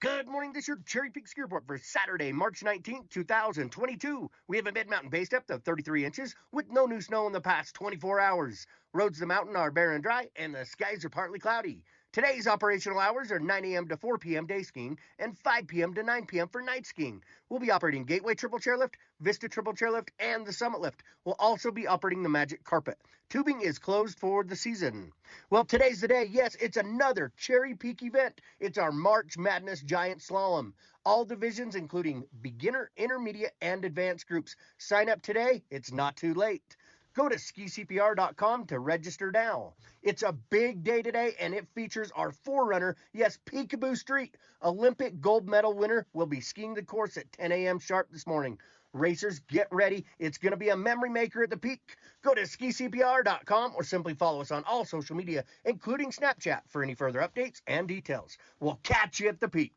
Good morning, this is your Cherry Peak Ski Report for Saturday, March 19th, 2022. We have a mid-mountain base depth of 33 inches with no new snow in the past 24 hours. Roads to the mountain are bare and dry, and the skies are partly cloudy. Today's operational hours are 9 a.m. to 4 p.m. day skiing and 5 p.m. to 9 p.m. for night skiing. We'll be operating Gateway Triple Chairlift, Vista Triple Chairlift, and the Summit Lift. We'll also be operating the Magic Carpet. Tubing is closed for the season. Well, today's the day. Yes, it's another Cherry Peak event. It's our March Madness Giant Slalom. All divisions, including beginner, intermediate, and advanced groups. Sign up today. It's not too late. Go to skicpr.com to register now. It's a big day today, and it features our forerunner, yes, Peekaboo Street. Olympic gold medal winner will be skiing the course at 10 a.m. sharp this morning. Racers, get ready. It's going to be a memory maker at the peak. Go to skicpr.com or simply follow us on all social media, including Snapchat, for any further updates and details. We'll catch you at the peak.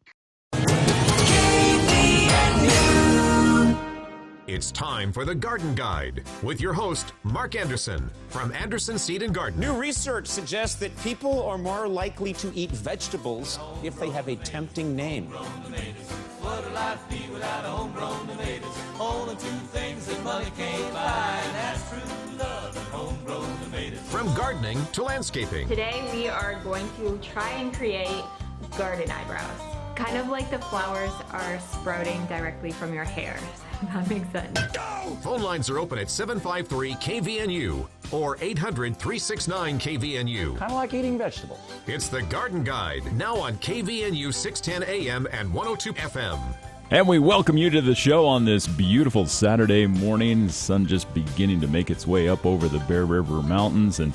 It's time for the Garden Guide with your host, Mark Anderson from Anderson Seed and Garden. New research suggests that people are more likely to eat vegetables if they have a tempting name. What would life be without homegrown tomatoes? Only two things that money can't buy, and that's true love and homegrown tomatoes. From gardening to landscaping. Today we are going to try and create garden eyebrows. Kind of like the flowers are sprouting directly from your hair. That makes sense. Phone lines are open at 753-KVNU or 800-369-KVNU. Kind of like eating vegetables. It's the Garden Guide, now on KVNU 610 AM and 102 FM. And we welcome you to the show on this beautiful Saturday morning. The sun just beginning to make its way up over the Bear River Mountains, and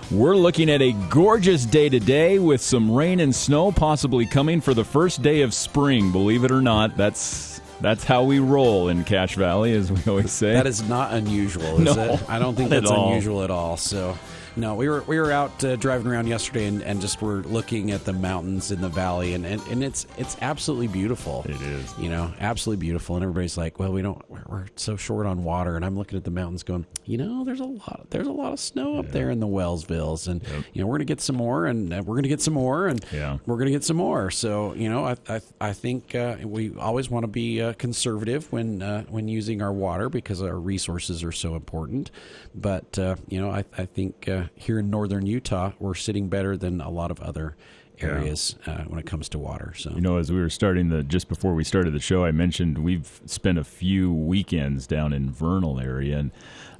we're looking at a gorgeous day today with some rain and snow possibly coming for the first day of spring. Believe it or not, that's how we roll in Cache Valley, as we always say. That is not unusual, is it? I don't think that's unusual at all. So, no, we were out driving around yesterday and just were looking at the mountains in the valley, and it's absolutely beautiful. It is, absolutely beautiful. And everybody's like, well, we're so short on water, and I'm looking at the mountains, going, there's a lot of snow up there in the Wellsvilles, and we're gonna get some more, and we're gonna get some more, and we're gonna get some more. So I think we always want to be conservative when using our water because our resources are so important. But I think here in northern Utah, we're sitting better than a lot of other areas when it comes to water. So as we were just before we started the show, I mentioned we've spent a few weekends down in Vernal area, and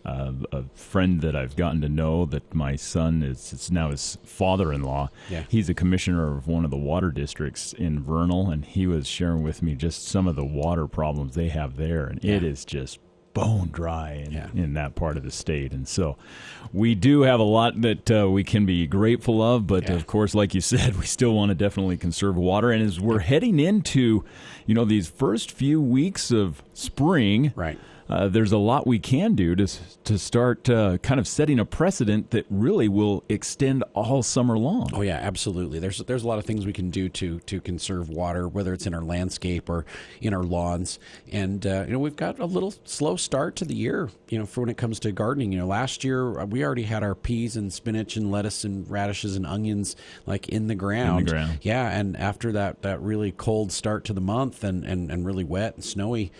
a friend that I've gotten to know that my son it's now his father-in-law. Yeah. He's a commissioner of one of the water districts in Vernal, and he was sharing with me just some of the water problems they have there, and it is just bone dry in that part of the state. And so we do have a lot that we can be grateful of, but of course, like you said, we still want to definitely conserve water. And as we're heading into these first few weeks of spring, right, there's a lot we can do to start kind of setting a precedent that really will extend all summer long. Oh yeah, absolutely. There's a lot of things we can do to conserve water, whether it's in our landscape or in our lawns. And we've got a little slow start to the year. For when it comes to gardening. Last year we already had our peas and spinach and lettuce and radishes and onions like in the ground. Yeah, and after that really cold start to the month and really wet and snowy.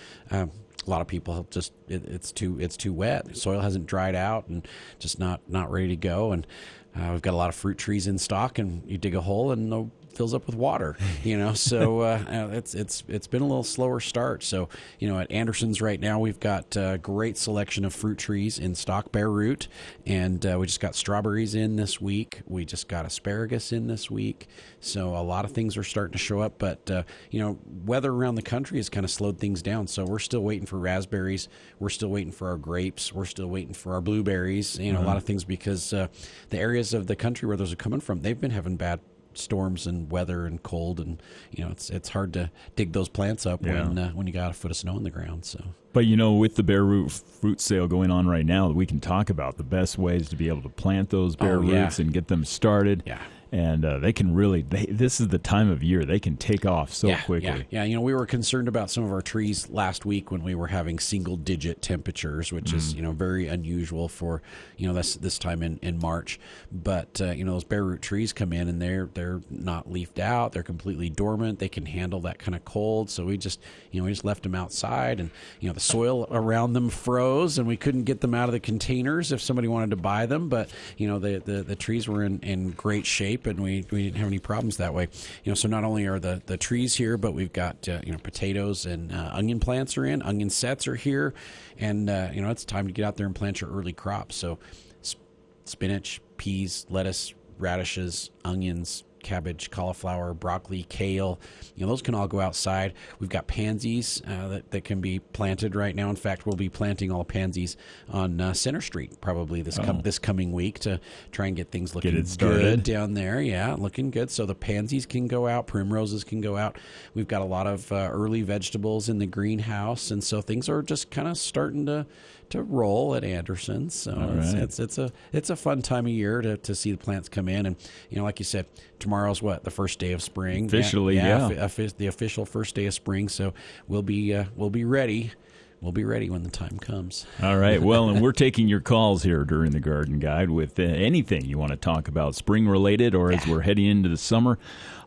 A lot of people just it's too wet. The soil hasn't dried out and just not ready to go. And we've got a lot of fruit trees in stock, and you dig a hole and it fills up with water. So it's been a little slower start. So at Anderson's right now we've got a great selection of fruit trees in stock, bare root, and we just got strawberries in this week. We just got asparagus in this week. So a lot of things are starting to show up, but weather around the country has kind of slowed things down. So we're still waiting for raspberries. We're still waiting for our grapes. We're still waiting for our blueberries. A lot of things because the areas of the country where those are coming from, they've been having bad storms and weather and cold, and it's hard to dig those plants up when you got a foot of snow on the ground. So, but with the bare root fruit sale going on right now, we can talk about the best ways to be able to plant those bare roots and get them started. Yeah. and they can really. This is the time of year they can take off so quickly. Yeah. We were concerned about some of our trees last week when we were having single-digit temperatures, which is very unusual for this time in March. But those bare root trees come in and they're not leafed out; they're completely dormant. They can handle that kind of cold. So we just left them outside, and the soil around them froze, and we couldn't get them out of the containers if somebody wanted to buy them. But the trees were in great shape, and we didn't have any problems that way. So not only are the trees here, but we've got potatoes and onion plants are in, onion sets are here, and it's time to get out there and plant your early crops. So spinach, peas, lettuce, radishes, onions, cabbage, cauliflower, broccoli, kale, those can all go outside. We've got pansies that can be planted right now. In fact, we'll be planting all the pansies on Center Street probably this coming week to try and get things looking good down there. Yeah, looking good. So the pansies can go out, primroses can go out. We've got a lot of early vegetables in the greenhouse, and so things are just kind of starting to roll at Anderson's. So it's a fun time of year to see the plants come in. And like you said, tomorrow's the first day of spring officially. The official first day of spring. So we'll be ready. We'll be ready when the time comes. All right. Well, and we're taking your calls here during the Garden Guide with anything you want to talk about spring related, or as we're heading into the summer,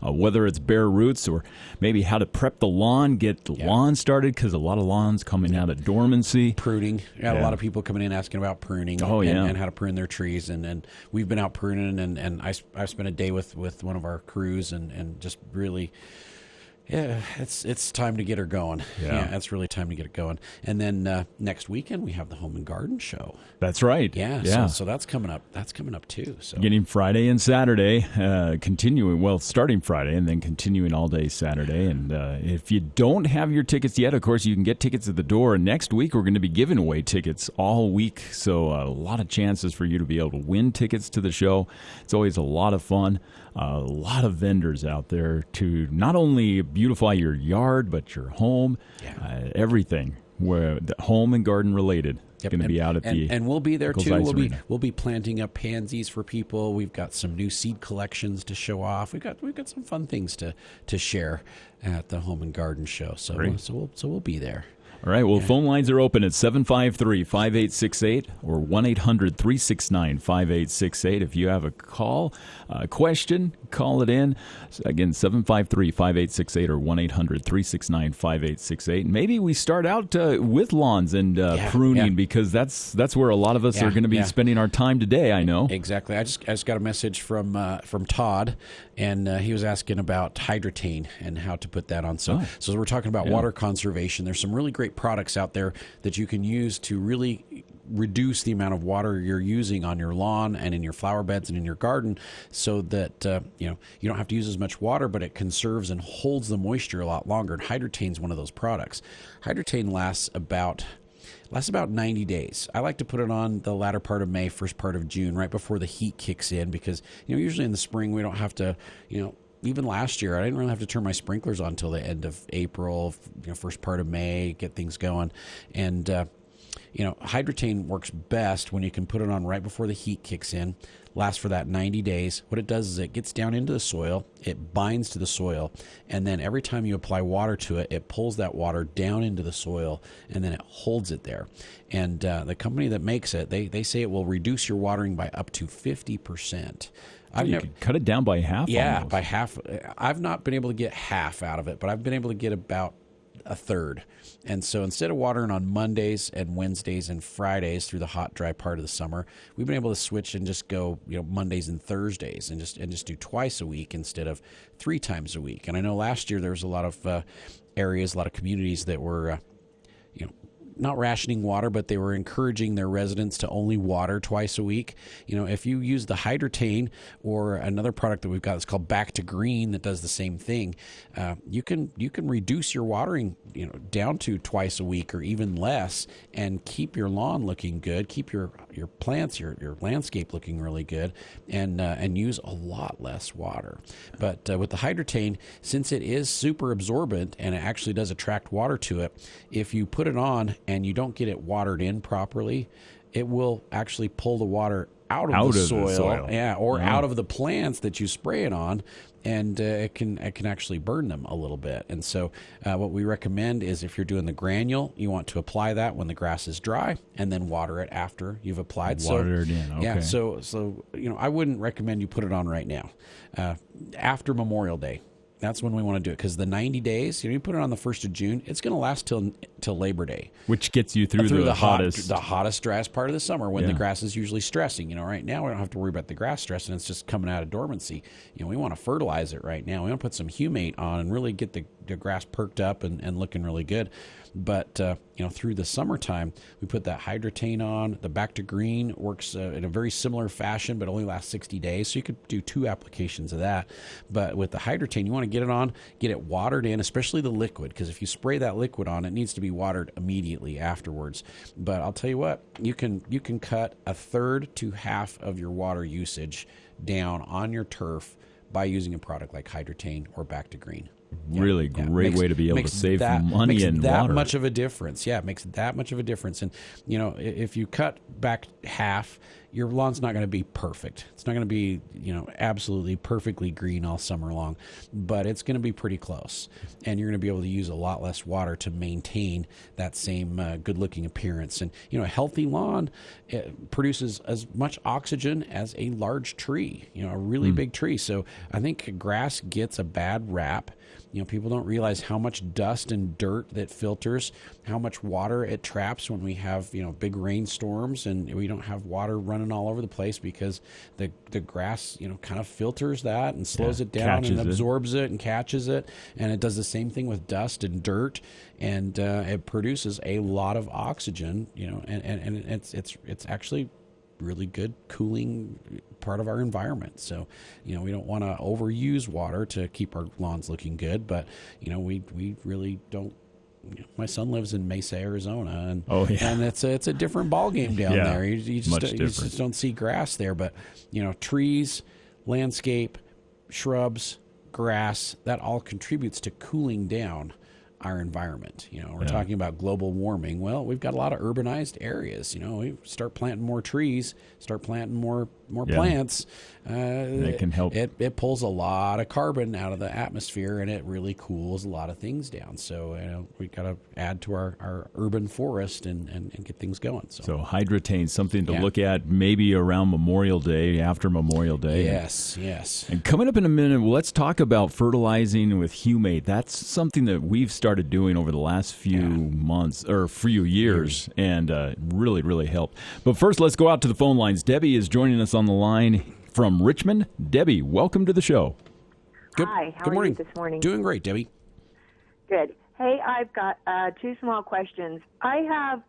whether it's bare roots or maybe how to prep the lawn, get the lawn started, because a lot of lawns coming out of dormancy. Pruning. A lot of people coming in asking about pruning and how to prune their trees. And we've been out pruning, and I spent a day with one of our crews and just really... Yeah, it's time to get her going. Yeah, it's really time to get it going. And then next weekend we have the Home and Garden Show. That's right. Yeah. So that's coming up. That's coming up too. So getting Friday and Saturday, starting Friday and then continuing all day Saturday. And if you don't have your tickets yet, of course you can get tickets at the door. And next week we're going to be giving away tickets all week, so a lot of chances for you to be able to win tickets to the show. It's always a lot of fun. A lot of vendors out there to not only beautify your yard, but your home, everything. Where the home and garden related. Going to be out at and we'll be there too. We'll be planting up pansies for people. We've got some new seed collections to show off. We've got some fun things to share at the Home and Garden Show. So we'll be there. All right, well, phone lines are open at 753-5868 or 1-800-369-5868. If you have a question, call it in. Again, 753-5868 or 1-800-369-5868. Maybe we start out with lawns and pruning because that's where a lot of us are going to be spending our time today, I know. Exactly. I just got a message from Todd, and he was asking about hydrotane and how to put that on. So we're talking about water conservation. There's some really great products out there that you can use to really reduce the amount of water you're using on your lawn and in your flower beds and in your garden, so that you don't have to use as much water, but it conserves and holds the moisture a lot longer. And hydrotane's one of those products. Hydrotane lasts about 90 days. I like to put it on the latter part of May, first part of June, right before the heat kicks in, because usually in the spring we don't have to even last year, I didn't really have to turn my sprinklers on until the end of April, first part of May, get things going. And, hydrotane works best when you can put it on right before the heat kicks in, lasts for that 90 days. What it does is it gets down into the soil, it binds to the soil, and then every time you apply water to it, it pulls that water down into the soil, and then it holds it there. And the company that makes it, they say it will reduce your watering by up to 50%. You could cut it down by half. Yeah, almost. by half. I've not been able to get half out of it, but I've been able to get about a third. And so instead of watering on Mondays and Wednesdays and Fridays through the hot, dry part of the summer, we've been able to switch and just go, Mondays and Thursdays and just do twice a week instead of 3 times a week. And I know last year there was a lot of areas, a lot of communities that were, not rationing water, but they were encouraging their residents to only water twice a week. If you use the hydrotane or another product that we've got that's called Back to Green that does the same thing, you can reduce your watering down to twice a week or even less, and keep your lawn looking good, keep your plants, your landscape looking really good, and use a lot less water. But with the hydrotane, since it is super absorbent and it actually does attract water to it, if you put it on and you don't get it watered in properly, it will actually pull the water out of the soil. Yeah, or out of the plants that you spray it on. And it can actually burn them a little bit. And so what we recommend is if you're doing the granule, you want to apply that when the grass is dry, and then water it after you've applied. Water it in. Okay. Yeah. So I wouldn't recommend you put it on right now. After Memorial Day, that's when we want to do it, because the 90 days, you put it on the 1st of June, it's going to last till Labor Day, which gets you through the hottest, driest part of the summer when the grass is usually stressing. Right now we don't have to worry about the grass stressing; it's just coming out of dormancy. We want to fertilize it right now. We want to put some humate on and really get the grass perked up and looking really good. But through the summertime, we put that hydrotane on. The Back to Green works in a very similar fashion, but only lasts 60 days. So you could do 2 applications of that. But with the hydrotane, you want to get it on, get it watered in, especially the liquid, because if you spray that liquid on, it needs to be watered immediately afterwards. But I'll tell you what, you can cut 1/3 to half of your water usage down on your turf by using a product like hydrotane or Back to Green. Really great way to be able to save money and that water. Much of a difference. Yeah, it makes that much of a difference. And, if you cut back half, your lawn's not going to be perfect. It's not going to be, absolutely perfectly green all summer long, but it's going to be pretty close. And you're going to be able to use a lot less water to maintain that same good-looking appearance. And, a healthy lawn produces as much oxygen as a large tree, a really big tree. So I think grass gets a bad rap. People don't realize how much dust and dirt that filters, how much water it traps when we have, big rainstorms and we don't have water running all over the place, because the grass, kind of filters that and slows it down and absorbs it and catches it. And it does the same thing with dust and dirt, and it produces a lot of oxygen, and it's actually really good cooling part of our environment. So, we don't want to overuse water to keep our lawns looking good, but, we really don't. My son lives in Mesa, Arizona, and and it's a different ballgame down there. You just don't see grass there, but trees, landscape, shrubs, grass, that all contributes to cooling down our environment. We're talking about global warming. Well, we've got a lot of urbanized areas. We start planting more trees, start planting more plants. It can help. It pulls a lot of carbon out of the atmosphere, and it really cools a lot of things down. So we got to add to our urban forest and get things going. So hydrotane, something to look at maybe around Memorial Day, after Memorial Day. Yes. And coming up in a minute, let's talk about fertilizing with humate. That's something that we've started doing over the last few months or few years, and really, really helped. But first, let's go out to the phone lines. Debbie is joining us on the line from Richmond. Debbie, welcome to the show. Hi, how are you this morning? Doing great, Debbie. Good. Hey, I've got 2 small questions. I have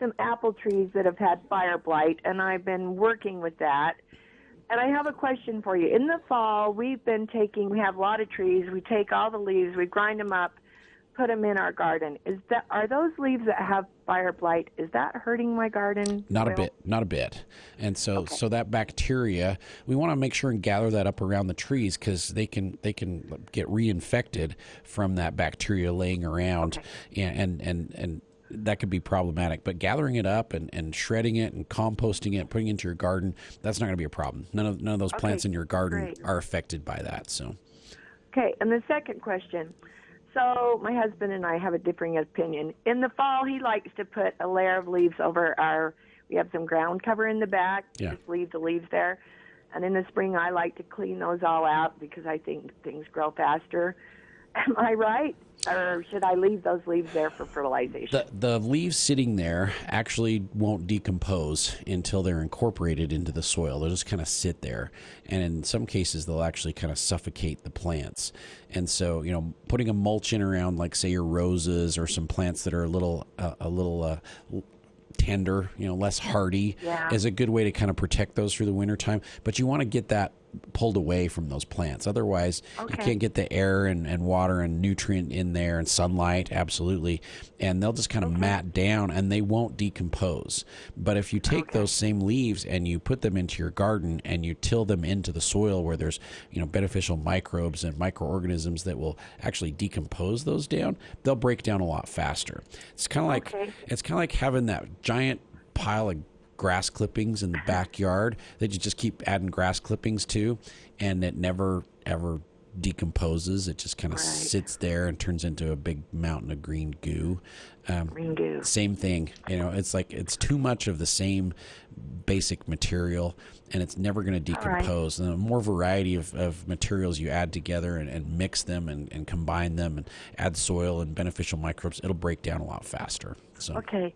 some apple trees that have had fire blight, and I've been working with that. And I have a question for you. In the fall, we have a lot of trees. We take all the leaves, we grind them up, put them in our garden. Are those leaves that have fire blight, is that hurting my garden? Not a bit. And so that bacteria, we want to make sure and gather that up around the trees, because they can get reinfected from that bacteria laying around, and that could be problematic. But gathering it up and shredding it and composting it, putting it into your garden, that's not going to be a problem. None of those plants in your garden are affected by that. So. Okay, and the second question. So my husband and I have a differing opinion. In the fall, he likes to put a layer of leaves over we have some ground cover in the back, just leave the leaves there. And in the spring, I like to clean those all out because I think things grow faster. Am I right? Or should I leave those leaves there for fertilization? The leaves sitting there actually won't decompose until they're incorporated into the soil. They'll just kind of sit there. And in some cases, they'll actually kind of suffocate the plants. And so, putting a mulch in around, like, say, your roses or some plants that are a little tender, less hardy, is a good way to kind of protect those through the wintertime. But you want to get that pulled away from those plants. Otherwise, you can't get the air and water and nutrient in there, and sunlight, absolutely. And they'll just kind of mat down, and they won't decompose. But if you take those same leaves and you put them into your garden and you till them into the soil where there's, beneficial microbes and microorganisms that will actually decompose those down, they'll break down a lot faster. It's kind of like having that giant pile of grass clippings in the backyard that you just keep adding grass clippings to, and it never ever decomposes. It just kind of sits there and turns into a big mountain of green goo. Green goo. Same thing. It's like it's too much of the same basic material, and it's never going to decompose. And the more variety of materials you add together and mix them and combine them and add soil and beneficial microbes, it'll break down a lot faster. So. Okay.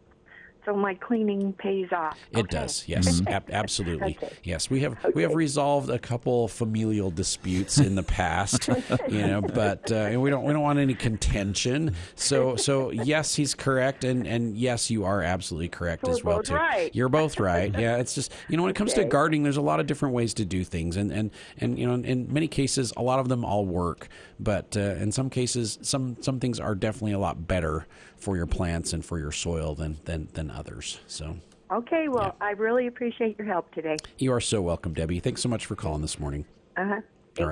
So my cleaning pays off. It does, yes, absolutely, yes. We have resolved a couple familial disputes in the past, but we don't want any contention. So yes, he's correct, and yes, you are absolutely correct as well too. Right. You're both right. Yeah, it's just when it comes to gardening, there's a lot of different ways to do things, and in many cases, a lot of them all work, but in some cases, some things are definitely a lot better for your plants and for your soil than others. So okay, well, I really appreciate your help today. You are so welcome, Debbie. Thanks so much for calling this morning. Thank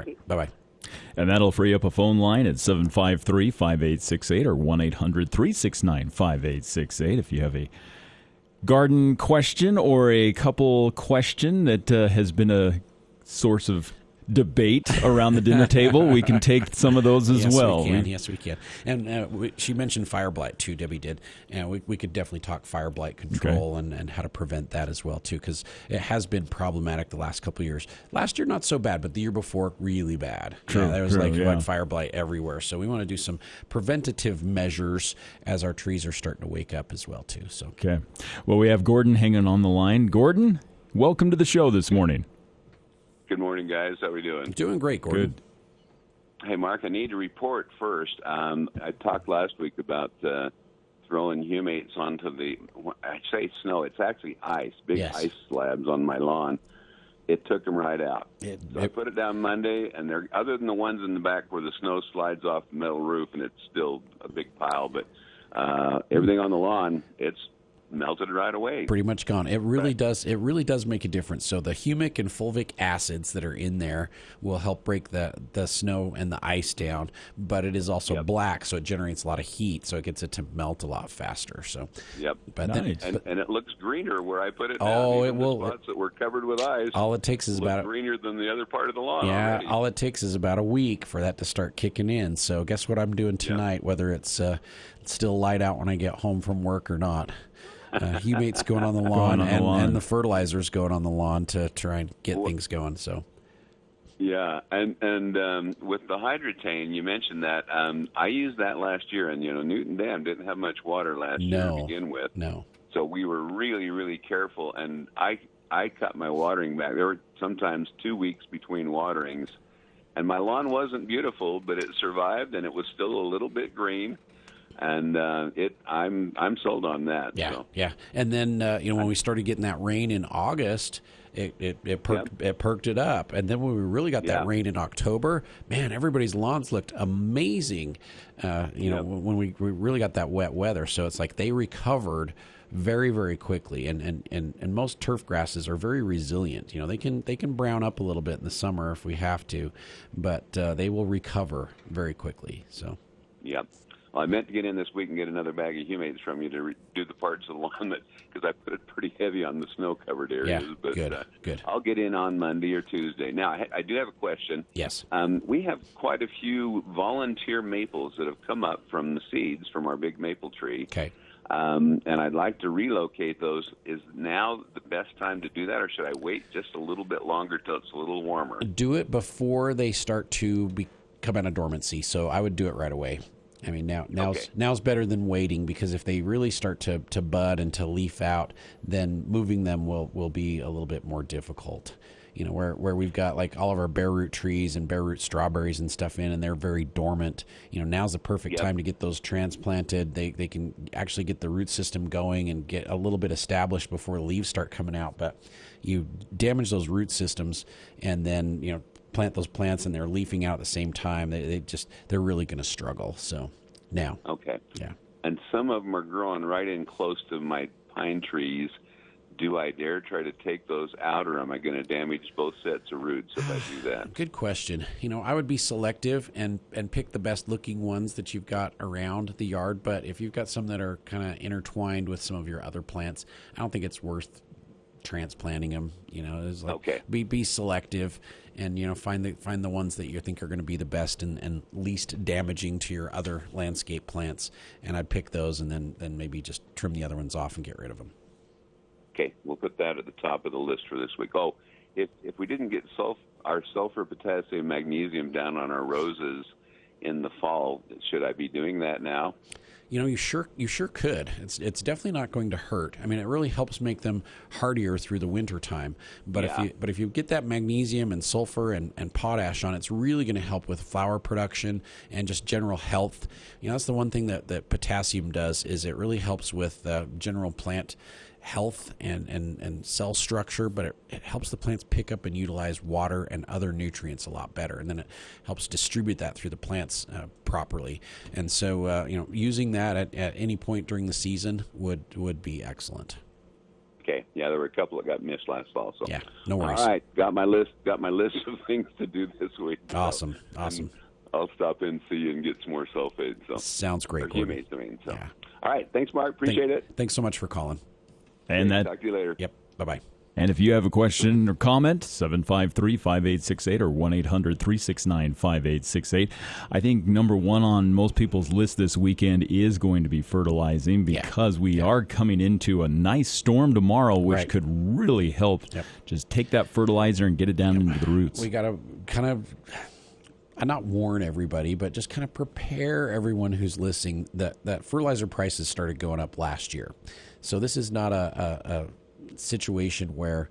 you. Bye-bye. And that'll free up a phone line at 753-5868 or 1-800-369-5868 if you have a garden question or a couple question that has been a source of debate around the dinner table. We can take some of those as well. Yes, we can. And she mentioned fire blight too, Debbie did. And we could definitely talk fire blight control and how to prevent that as well too, because it has been problematic the last couple of years. Last year, not so bad, but the year before, really bad. There was fire blight everywhere. So we want to do some preventative measures as our trees are starting to wake up as well too. So okay. Well, we have Gordon hanging on the line. Gordon, welcome to the show this morning. Good morning, guys. How are we doing? Doing great, Gordon. Good. Hey, Mark, I need to report first. I talked last week about throwing humates onto I say snow. It's actually ice, big ice slabs on my lawn. It took them right out. I put it down Monday, and they're other than the ones in the back where the snow slides off the metal roof, and it's still a big pile, but everything on the lawn, it's melted right away. Pretty much gone. It really does. It really does make a difference. So the humic and fulvic acids that are in there will help break the snow and the ice down. But it is also black, so it generates a lot of heat, so it gets it to melt a lot faster. So but nice. And it looks greener where I put it. Oh, it will. The spots that were covered with ice. All it takes is about greener than the other part of the lawn. Yeah. Already. All it takes is about a week for that to start kicking in. So guess what I'm doing tonight? Whether it's still light out when I get home from work or not. Humate's going on the lawn, and the fertilizer's going on the lawn to try and get things going. So, yeah, and with the hydrotane, you mentioned that. I used that last year, and Newton Dam didn't have much water last year to begin with. No, so we were really, really careful, and I cut my watering back. There were sometimes 2 weeks between waterings, and my lawn wasn't beautiful, but it survived, and it was still a little bit green. And I'm sold on that. Yeah, so. yeah. And then when we started getting that rain in August, it perked it up. And then when we really got that rain in October, man, everybody's lawns looked amazing. When we really got that wet weather, so it's like they recovered very, very quickly. And most turf grasses are very resilient. They can brown up a little bit in the summer if we have to, but they will recover very quickly. So. Yep. Well, I meant to get in this week and get another bag of humates from you to do the parts of the lawn because I put it pretty heavy on the snow-covered areas. Yeah, but, good. I'll get in on Monday or Tuesday. Now, I do have a question. Yes. We have quite a few volunteer maples that have come up from the seeds from our big maple tree. Okay. And I'd like to relocate those. Is now the best time to do that, or should I wait just a little bit longer till it's a little warmer? Do it before they start to come out of dormancy. So I would do it right away. I mean, now's better than waiting, because if they really start to bud and to leaf out, then moving them will be a little bit more difficult. Where we've got like all of our bare root trees and bare root strawberries and stuff in, and they're very dormant. Now's the perfect time to get those transplanted. They can actually get the root system going and get a little bit established before the leaves start coming out. But you damage those root systems, and then plant those plants and they're leafing out at the same time, they're really going to struggle. So now. Okay. Yeah. And some of them are growing right in close to my pine trees. Do I dare try to take those out, or am I going to damage both sets of roots if I do that? Good question. I would be selective and pick the best looking ones that you've got around the yard. But if you've got some that are kind of intertwined with some of your other plants, I don't think it's worth transplanting them. It's like Okay. be selective, and find the ones that you think are going to be the best and least damaging to your other landscape plants. And I'd pick those, and then maybe just trim the other ones off and get rid of them. Okay, we'll put that at the top of the list for this week. Oh, if we didn't get our sulfur, potassium, magnesium down on our roses in the fall, should I be doing that now? You sure could. It's definitely not going to hurt. I mean, it really helps make them hardier through the winter time. But if you get that magnesium and sulfur and potash on, it's really going to help with flower production and just general health. That's the one thing that potassium does, is it really helps with general plant health and cell structure, but it helps the plants pick up and utilize water and other nutrients a lot better, and then it helps distribute that through the plants properly. And so using that at any point during the season would be excellent. Okay, yeah, there were a couple that got missed last fall. So yeah, no worries. All right, got my list of things to do this week. Awesome. I'll stop in and see you and get some more sulfates. So sounds great. Or humates, So yeah. All right, thanks, Mark. Appreciate it. Thanks so much for calling. And talk to you later. Yep. Bye-bye. And if you have a question or comment, 753-5868 or 1-800-369-5868. I think number one on most people's list this weekend is going to be fertilizing, because we are coming into a nice storm tomorrow, which could really help just take that fertilizer and get it down into the roots. We got to kind of... not warn everybody, but just kind of prepare everyone who's listening that fertilizer prices started going up last year. So this is not a situation where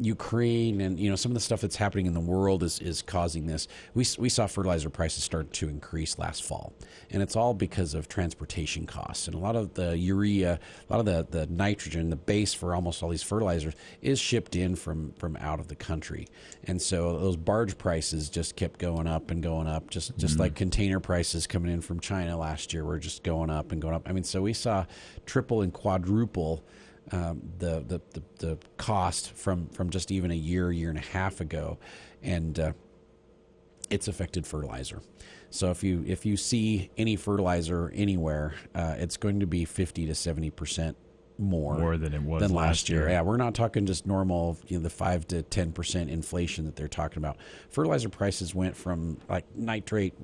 Ukraine and some of the stuff that's happening in the world is causing this. We saw fertilizer prices start to increase last fall, and it's all because of transportation costs. And a lot of the urea, a lot of the nitrogen, the base for almost all these fertilizers is shipped in from out of the country. And so those barge prices just kept going up and going up, just like container prices coming in from China last year were just going up and going up. I mean, so we saw triple and quadruple the cost from just even a year and a half ago, and it's affected fertilizer. So if you see any fertilizer anywhere, it's going to be 50 to 70% more than it was last year. Yeah, we're not talking just normal, the 5 to 10% inflation that they're talking about. Fertilizer prices went from like nitrate.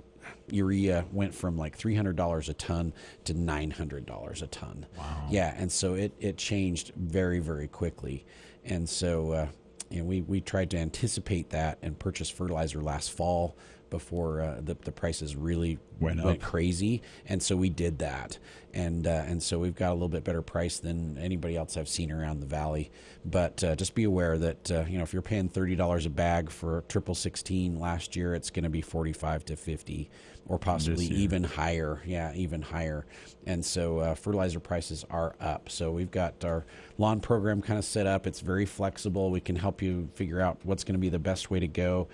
Urea went from like $300 a ton to $900 a ton. Wow. Yeah, and so it changed very, very quickly. And so we tried to anticipate that and purchase fertilizer last fall before the prices really went crazy. And so we did that. And so we've got a little bit better price than anybody else I've seen around the valley. But just be aware that if you're paying $30 a bag for triple 16 last year, it's going to be 45 to 50 or possibly even higher. Yeah, even higher. And so fertilizer prices are up. So we've got our lawn program kind of set up. It's very flexible. We can help you figure out what's going to be the best way to go.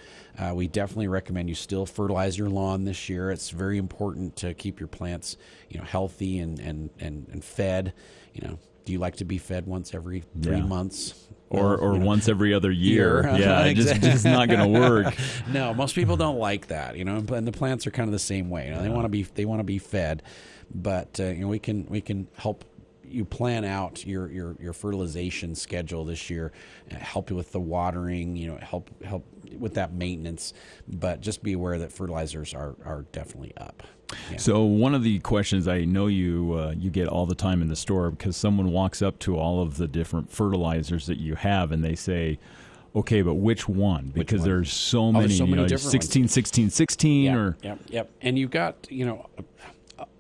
We definitely recommend you still fertilize your lawn this year. It's very important to keep your plants, healthy and fed. Do you like to be fed once every 3 months? Or once every other year. Yeah, exactly. just not going to work. No, most people don't like that, and the plants are kind of the same way. They want to be fed, but we can help you plan out your fertilization schedule this year, help you with the watering, help with that maintenance, but just be aware that fertilizers are definitely up. Yeah. So one of the questions I know you get all the time in the store, because someone walks up to all of the different fertilizers that you have and they say, okay, but which one? Because there's so many, there's so many different 16, ones. 16, 16, Yep, or... Yep. And you've got,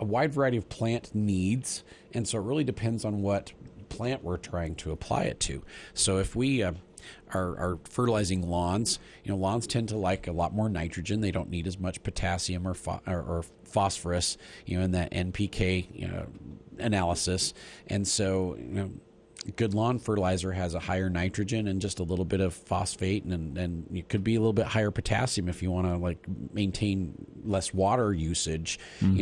a wide variety of plant needs, and so it really depends on what plant we're trying to apply it to. So if we are fertilizing lawns, lawns tend to like a lot more nitrogen. They don't need as much potassium or phosphorus, in that NPK analysis. And so, good lawn fertilizer has a higher nitrogen and just a little bit of phosphate, and it could be a little bit higher potassium if you want to maintain less water usage.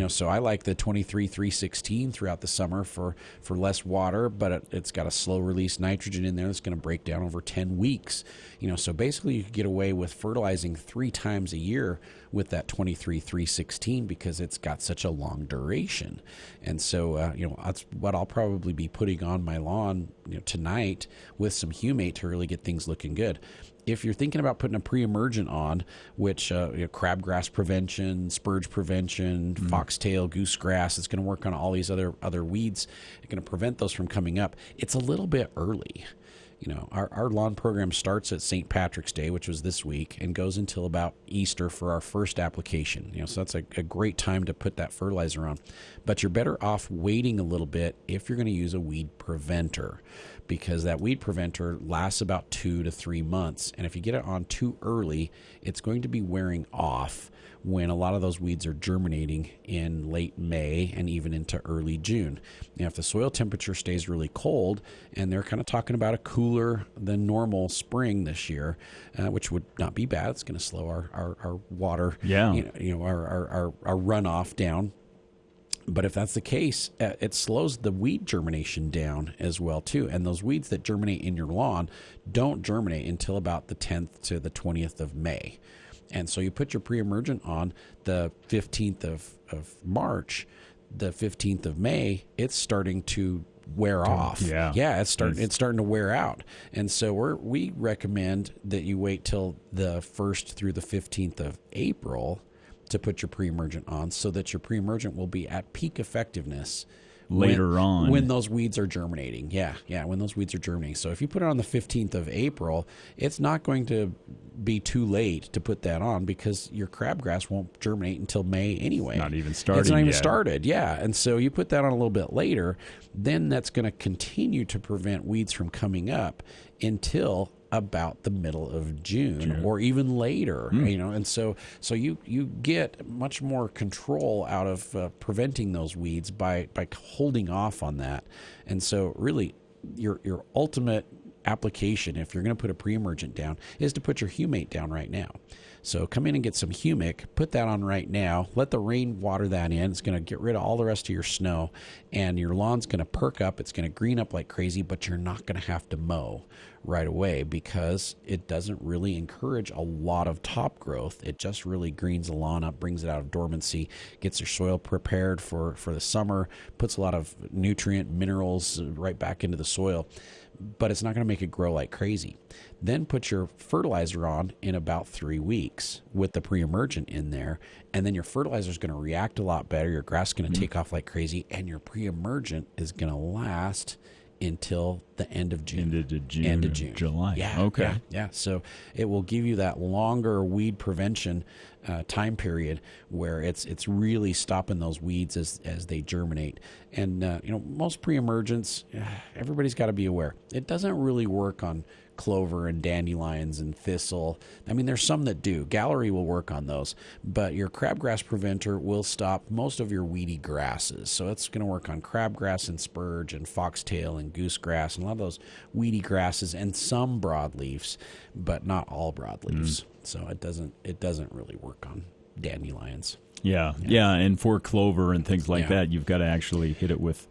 So I like the 23-316 throughout the summer for less water, but it's got a slow release nitrogen in there that's going to break down over 10 weeks. So basically you could get away with fertilizing 3 times a year with that 23-316 because it's got such a long duration. And so that's what I'll probably be putting on my lawn tonight with some humate to really get things looking good. If you're thinking about putting a pre-emergent on, which crabgrass prevention, spurge prevention, foxtail, goosegrass, it's going to work on all these other weeds. It's going to prevent those from coming up. It's a little bit early. Our lawn program starts at St. Patrick's Day, which was this week, and goes until about Easter for our first application. So that's a great time to put that fertilizer on. But you're better off waiting a little bit if you're going to use a weed preventer, because that weed preventer lasts about 2 to 3 months. And if you get it on too early, it's going to be wearing off when a lot of those weeds are germinating in late May and even into early June. Now, if the soil temperature stays really cold, and they're kind of talking about a cooler than normal spring this year, which would not be bad. It's going to slow our water, our runoff down. But if that's the case, it slows the weed germination down as well, too. And those weeds that germinate in your lawn don't germinate until about the 10th to the 20th of May. And so you put your pre-emergent on the 15th of March, the 15th of May, it's starting to wear off. Yeah, it's starting to wear out. And so we recommend that you wait till the 1st through the 15th of April to put your pre-emergent on, so that your pre-emergent will be at peak effectiveness later on when those weeds are germinating. When those weeds are germinating. So if you put it on the 15th of April, it's not going to be too late to put that on, because your crabgrass won't germinate until May anyway. Not even started. It's not even started. Yeah. And so you put that on a little bit later, then that's going to continue to prevent weeds from coming up until about the middle of June or even later, and so you get much more control out of preventing those weeds by holding off on that. And so really your ultimate application, if you're going to put a pre-emergent down, is to put your humate down right now. So come in and get some humic, put that on right now, let the rain water that in. It's going to get rid of all the rest of your snow, and your lawn's going to perk up. It's going to green up like crazy, but you're not going to have to mow right away, because it doesn't really encourage a lot of top growth. It just really greens the lawn up, brings it out of dormancy, gets your soil prepared for the summer, puts a lot of nutrient minerals right back into the soil, but it's not going to make it grow like crazy. Then put your fertilizer on in about 3 weeks with the pre-emergent in there, and then your fertilizer is going to react a lot better. Your grass is going to take off like crazy, and your pre-emergent is going to last until the end of June. End of June. July. Yeah. Okay. Yeah. So it will give you that longer weed prevention time period where it's really stopping those weeds as they germinate. And most pre-emergents, everybody's got to be aware, it doesn't really work on clover and dandelions and thistle. I mean, there's some that do. Gallery will work on those, but your crabgrass preventer will stop most of your weedy grasses. So it's going to work on crabgrass and spurge and foxtail and goosegrass and a lot of those weedy grasses and some broadleaves, but not all broadleaves. So it doesn't really work on dandelions. Yeah. And for clover and things like that, you've got to actually hit it with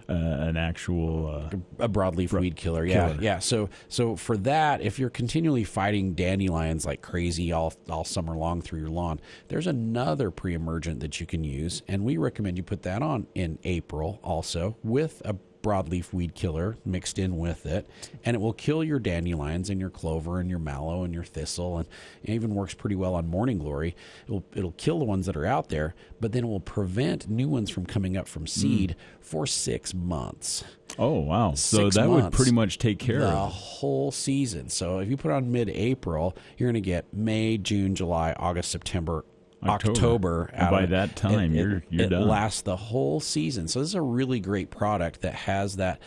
an actual a broadleaf weed killer. Yeah. So for that, if you're continually fighting dandelions like crazy all summer long through your lawn, there's another pre-emergent that you can use, and we recommend you put that on in April also with a broadleaf weed killer mixed in with it, and it will kill your dandelions and your clover and your mallow and your thistle, and it even works pretty well on morning glory. It'll kill the ones that are out there, but then it will prevent new ones from coming up from seed for 6 months. Oh, wow. So that would pretty much take care of the whole season. So if you put on mid-April, you're going to get May, June, July, August, September, October. And by that time, you're done. It lasts the whole season. So this is a really great product that has that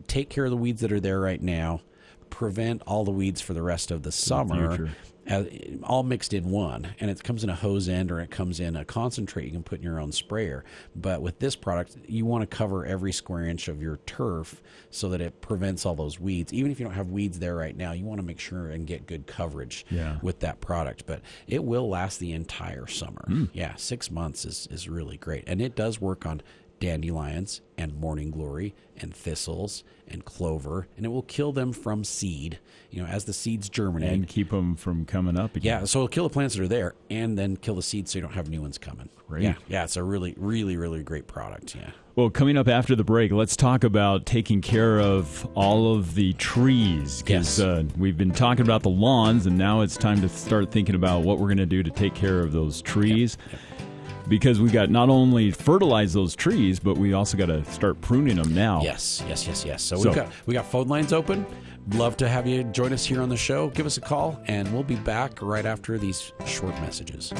take care of the weeds that are there right now, prevent all the weeds for the rest of the summer, all mixed in one. And it comes in a hose end, or it comes in a concentrate you can put in your own sprayer. But with this product, you want to cover every square inch of your turf so that it prevents all those weeds. Even if you don't have weeds there right now, you want to make sure and get good coverage with that product. But it will last the entire summer. 6 months is really great. And it does work on dandelions and morning glory and thistles and clover, and it will kill them from seed, as the seeds germinate. And keep them from coming up again. Yeah, so it'll kill the plants that are there and then kill the seeds so you don't have new ones coming. Great. Yeah, it's a really, really, really great product, yeah. Well, coming up after the break, let's talk about taking care of all of the trees. Yes. We've been talking about the lawns, and now it's time to start thinking about what we're going to do to take care of those trees. Yep. Because we got not only fertilize those trees, but we also got to start pruning them now. Yes. So we got phone lines open. Love to have you join us here on the show. Give us a call, and we'll be back right after these short messages.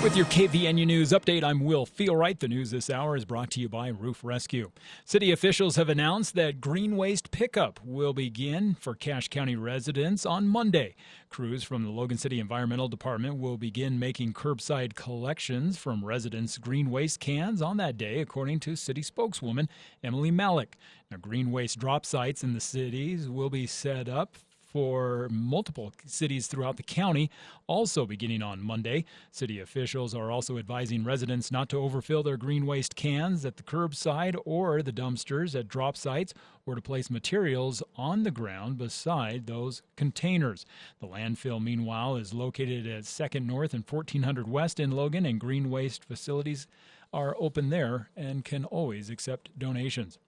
With your KVNU News update, I'm Will Feelright. The news this hour is brought to you by Roof Rescue. City officials have announced that green waste pickup will begin for Cache County residents on Monday. Crews from the Logan City Environmental Department will begin making curbside collections from residents' green waste cans on that day, according to city spokeswoman Emily Malik. Now, green waste drop sites in the cities will be set up for multiple cities throughout the county, also beginning on Monday. City officials are also advising residents not to overfill their green waste cans at the curbside or the dumpsters at drop sites, or to place materials on the ground beside those containers. The landfill, meanwhile, is located at 2nd North and 1400 West in Logan, and green waste facilities are open there and can always accept donations.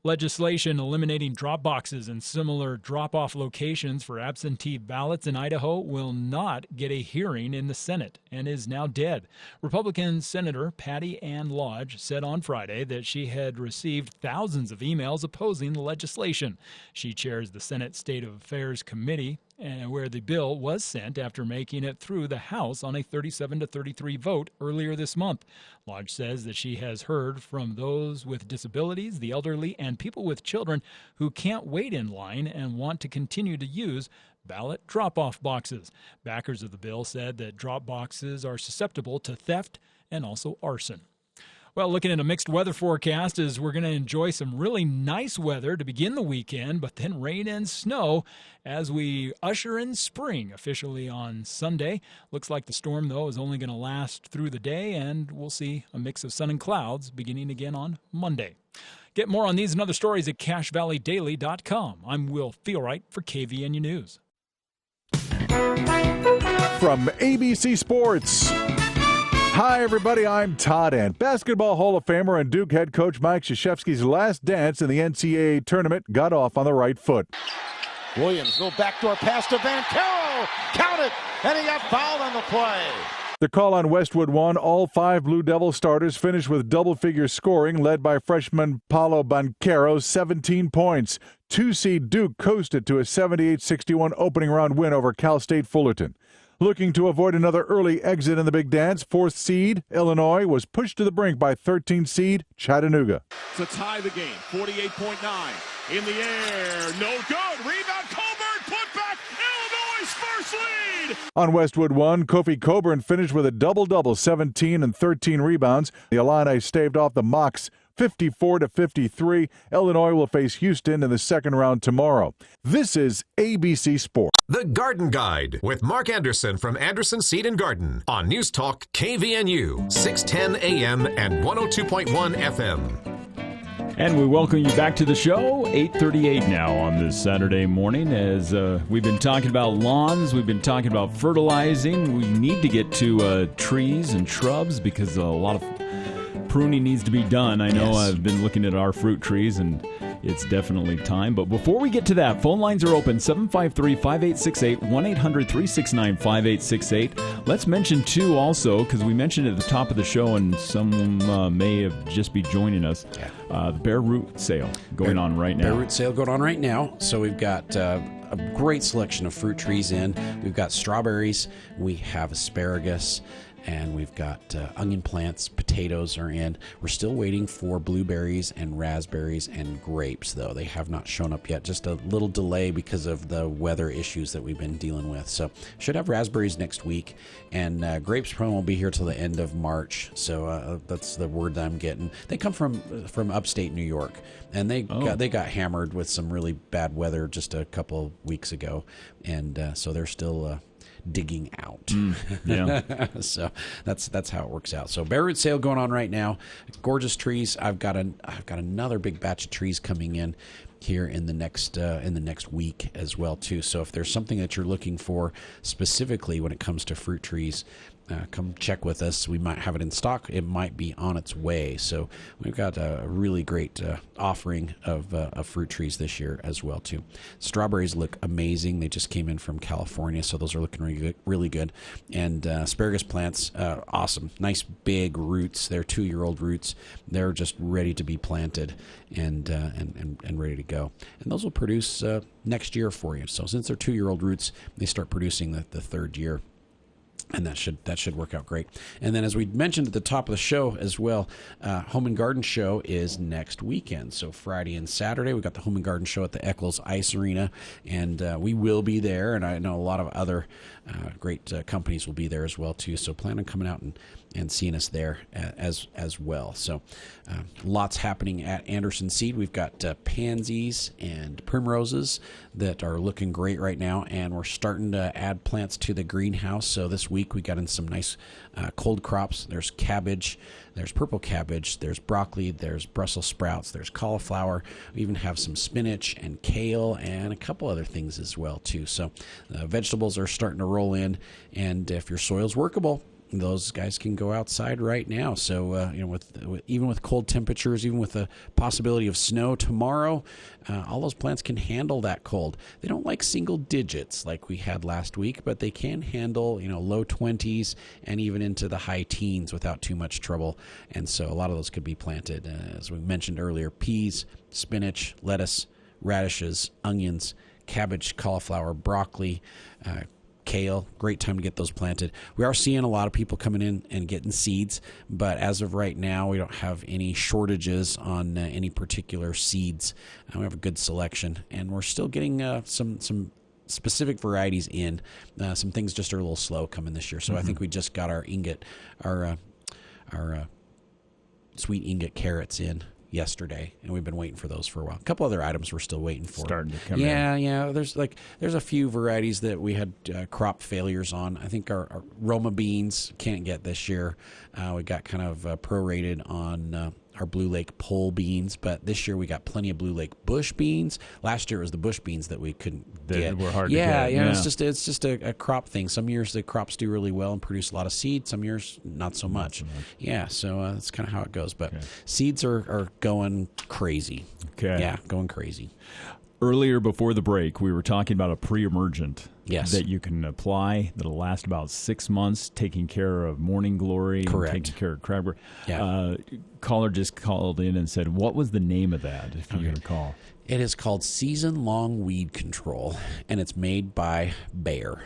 Legislation eliminating drop boxes and similar drop-off locations for absentee ballots in Idaho will not get a hearing in the Senate and is now dead. Republican Senator Patty Ann Lodge said on Friday that she had received thousands of emails opposing the legislation. She chairs the Senate State Affairs Committee, where the bill was sent after making it through the House on a 37-33 vote earlier this month. Lodge says that she has heard from those with disabilities, the elderly, and people with children who can't wait in line and want to continue to use ballot drop-off boxes. Backers of the bill said that drop boxes are susceptible to theft and also arson. Well, looking at a mixed weather forecast is we're going to enjoy some really nice weather to begin the weekend, but then rain and snow as we usher in spring officially on Sunday. Looks like the storm, though, is only going to last through the day, and we'll see a mix of sun and clouds beginning again on Monday. Get more on these and other stories at CacheValleyDaily.com. I'm Will Feelright for KVNU News. From ABC Sports. Hi, everybody. I'm Todd Ant. Basketball Hall of Famer and Duke head coach Mike Krzyzewski's last dance in the NCAA tournament got off on the right foot. Williams, little backdoor pass to Banchero. Count it, and he got fouled on the play. The call on Westwood won. All 5 Blue Devil starters finished with double-figure scoring, led by freshman Paulo Banchero, 17 points. 2-seed Duke coasted to a 78-61 opening round win over Cal State Fullerton. Looking to avoid another early exit in the big dance, 4th seed Illinois was pushed to the brink by 13th seed Chattanooga. To tie the game, 48.9 in the air, no good. Rebound, Coburn, put back, Illinois' first lead. On Westwood 1, Kofi Coburn finished with a double-double, 17 and 13 rebounds. The Illini staved off the Mocs 54-53. Illinois will face Houston in the second round tomorrow. This is ABC Sport. The Garden Guide with Mark Anderson from Anderson Seed and Garden on News Talk KVNU, 610 AM and 102.1 FM. And we welcome you back to the show, 8:38 now on this Saturday morning. As we've been talking about lawns, we've been talking about fertilizing. We need to get to trees and shrubs because a lot of pruning needs to be done. I know. Yes. I've been looking at our fruit trees, and it's definitely time. But before we get to that, phone lines are open, 753-5868, 1-800-369-5868. Let's mention, too, also, because we mentioned at the top of the show, and some may have just be joining us, the bare root sale going on right now. Bare root sale going on right now. So we've got a great selection of fruit trees in. We've got strawberries. We have asparagus. and we've got onion plants, potatoes are in. We're still waiting for blueberries and raspberries and grapes, though. They have not shown up yet. Just a little delay because of the weather issues that we've been dealing with. So should have raspberries next week, and grapes probably won't be here till the end of March. So that's the word that I'm getting. They come from upstate New York, and they got hammered with some really bad weather just a couple weeks ago, and so they're still digging out. Yeah. So that's how it works out. So bare root sale going on right now. Gorgeous trees. I've got another big batch of trees coming in here in the next week as well too. So if there's something that you're looking for specifically when it comes to fruit trees, come check with us. We might have it in stock. It might be on its way. So we've got a really great offering of fruit trees this year as well too. Strawberries look amazing. They just came in from California, so those are looking really good. And asparagus plants, awesome. Nice big roots. They're 2-year-old roots. They're just ready to be planted and ready to go. And those will produce next year for you. So since they're 2-year-old roots, they start producing the third year. And that should work out great. And then, as we mentioned at the top of the show as well, Home and Garden Show is next weekend. So Friday and Saturday, we got the Home and Garden Show at the Eccles Ice Arena, and we will be there. And I know a lot of other great companies will be there as well too. So plan on coming out and seeing us there as well. So lots happening at Anderson Seed. We've got pansies and primroses that are looking great right now, and we're starting to add plants to the greenhouse. So this week we got in some nice cold crops. There's cabbage, there's purple cabbage, there's broccoli, there's Brussels sprouts, there's cauliflower. We even have some spinach and kale and a couple other things as well too. So vegetables are starting to roll in, and if your soil's workable, those guys can go outside right now. So, even with cold temperatures, even with the possibility of snow tomorrow, all those plants can handle that cold. They don't like single digits like we had last week, but they can handle, low 20s and even into the high teens without too much trouble. And so a lot of those could be planted. As we mentioned earlier, peas, spinach, lettuce, radishes, onions, cabbage, cauliflower, broccoli, kale, great time to get those planted. We are seeing a lot of people coming in and getting seeds, but as of right now, we don't have any shortages on any particular seeds. We have a good selection, and we're still getting some specific varieties in. Some things just are a little slow coming this year. So I think we just got our sweet ingot carrots in yesterday, and we've been waiting for those for a while. A couple other items we're still waiting for. Starting to come in. Yeah. There's a few varieties that we had crop failures on. I think our Roma beans can't get this year. We got kind of prorated on our Blue Lake pole beans, but this year we got plenty of Blue Lake bush beans. Last year it was the bush beans that we couldn't get. Were hard to get. Yeah. It's just a crop thing. Some years the crops do really well and produce a lot of seed. Some years not so much. Yeah, so that's kind of how it goes. But seeds are going crazy. Okay. Yeah, going crazy. Earlier before the break, we were talking about a pre-emergent that you can apply that'll last about 6 months, taking care of morning glory, correct, and taking care of crabgrass. Yeah. Caller just called in and said, what was the name of that, if you recall? It is called Season-Long Weed Control, and it's made by Bayer.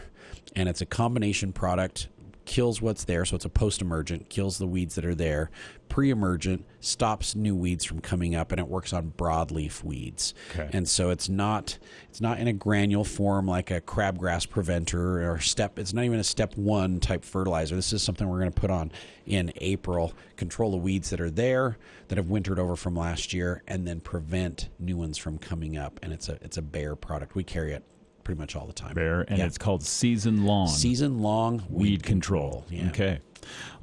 And it's a combination product, kills what's there, so it's a post-emergent, kills the weeds that are there. Pre-emergent stops new weeds from coming up, and it works on broadleaf weeds. Okay. And so it's not in a granule form like a crabgrass preventer or it's not even a step 1 type fertilizer. This is something we're going to put on in April, control the weeds that are there that have wintered over from last year, and then prevent new ones from coming up. And it's a Bayer product. We carry it pretty much all the time. Bayer, and it's called Season-Long Weed Control. Yeah. Okay.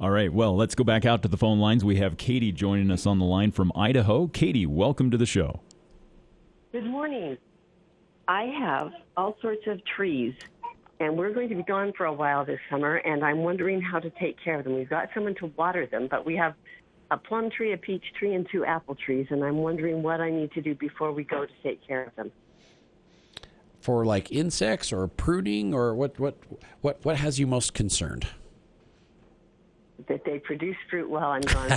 All right. Well, let's go back out to the phone lines. We have Katie joining us on the line from Idaho. Katie, welcome to the show. Good morning. I have all sorts of trees, and we're going to be gone for a while this summer, and I'm wondering how to take care of them. We've got someone to water them, but we have a plum tree, a peach tree, and 2 apple trees, and I'm wondering what I need to do before we go to take care of them. For like insects or pruning, or what has you most concerned? that they produce fruit while I'm gone.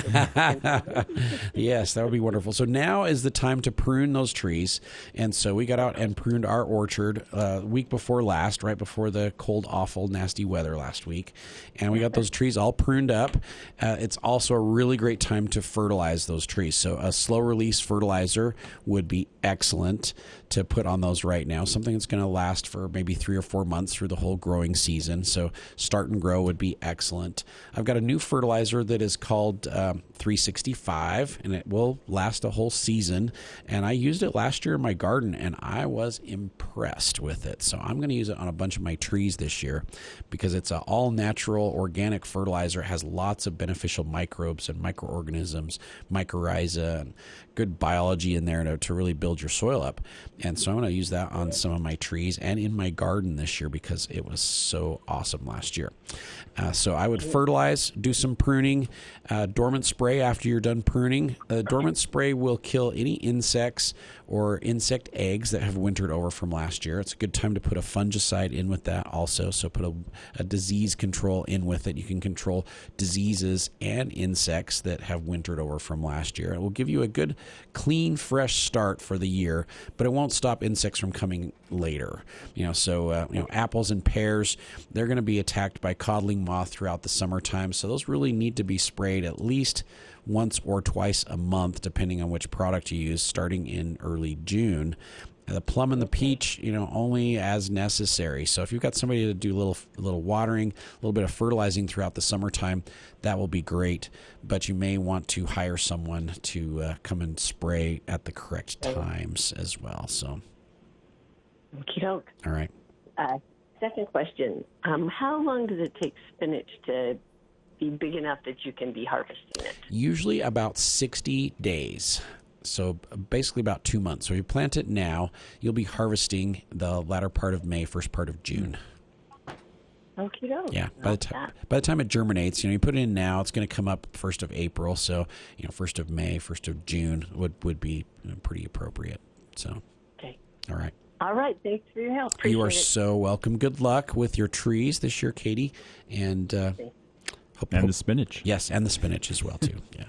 Yes, that would be wonderful. So now is the time to prune those trees. And so we got out and pruned our orchard week before last, right before the cold, awful, nasty weather last week. And we got those trees all pruned up. It's also a really great time to fertilize those trees. So a slow release fertilizer would be excellent to put on those right now, something that's going to last for maybe 3 or 4 months through the whole growing season. So Start and Grow would be excellent. I've got a new fertilizer that is called 365, and it will last a whole season. And I used it last year in my garden, and I was impressed with it. So I'm going to use it on a bunch of my trees this year because it's an all-natural organic fertilizer. It has lots of beneficial microbes and microorganisms, mycorrhiza, and good biology in there to really build your soil up. And so I'm going to use that on some of my trees and in my garden this year because it was so awesome last year. So I would fertilize, do some pruning, dormant spray after you're done pruning. Dormant spray will kill any insects or insect eggs that have wintered over from last year. It's a good time to put a fungicide in with that also. So put a disease control in with it. You can control diseases and insects that have wintered over from last year. It will give you a good, clean, fresh start for the year, but it won't stop insects from coming later. Apples and pears, they're going to be attacked by codling moth throughout the summertime. So those really need to be sprayed at least once or twice a month, depending on which product you use, starting in early June. The plum and the peach, only as necessary. So if you've got somebody to do a little watering, a little bit of fertilizing throughout the summertime, that will be great. But you may want to hire someone to come and spray at the correct times as well. So, okey-doke. All right. Second question: how long does it take spinach to be big enough that you can be harvesting it? Usually about 60 days. So basically about 2 months. So if you plant it now, you'll be harvesting the latter part of May, first part of June. Okay. Yeah. By the time it germinates, you put it in now, it's going to come up 1st of April. So, 1st of May, 1st of June would be pretty appropriate. So, okay. All right. All right. Thanks for your help. Appreciate You are it. so welcome. Good luck with your trees this year, Katie. And the spinach. Yes, and the spinach as well, too. Yeah.